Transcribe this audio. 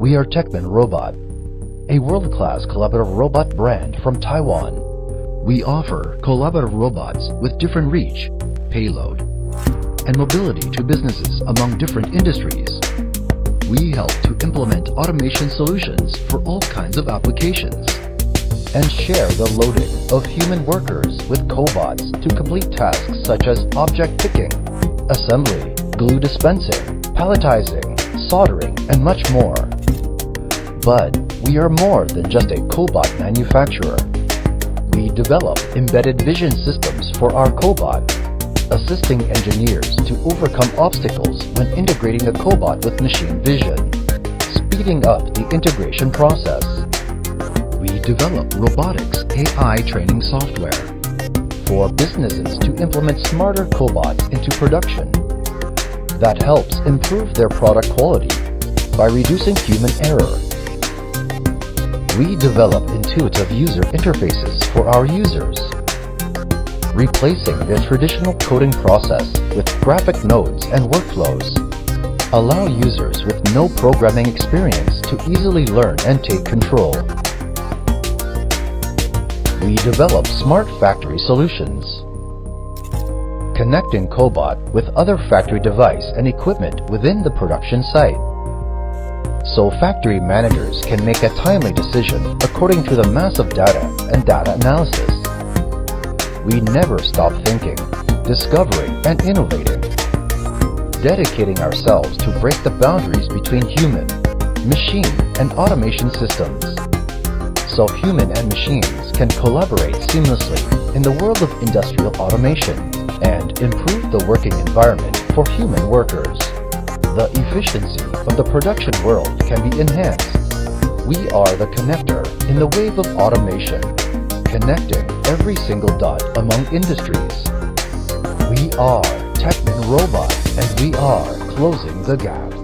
We are Techman Robot, a world-class collaborative robot brand from Taiwan. We offer collaborative robots with different reach, payload, and mobility to businesses among different industries. We help to implement automation solutions for all kinds of applications and share the loading of human workers with cobots to complete tasks such as object picking, assembly, glue dispensing, palletizing, soldering, and much more. But we are more than just a cobot manufacturer. We develop embedded vision systems for our cobot, assisting engineers to overcome obstacles when integrating a cobot with machine vision, speeding up the integration process. We develop robotics AI training software for businesses to implement smarter cobots into production that helps improve their product quality by reducing human error. We develop intuitive user interfaces for our users, replacing the traditional coding process with graphic nodes and workflows. Allow users with no programming experience to easily learn and take control. We develop smart factory solutions, connecting cobot with other factory device and equipment within the production site, so factory managers can make a timely decision according to the massive data and data analysis. We never stop thinking, discovering, and innovating, dedicating ourselves to break the boundaries between human, machine, and automation systems, so human and machines can collaborate seamlessly in the world of industrial automation and improve the working environment for human workers. The efficiency of the production world can be enhanced. We are the connector in the wave of automation, connecting every single dot among industries. We are Techman Robot, and we are closing the gap.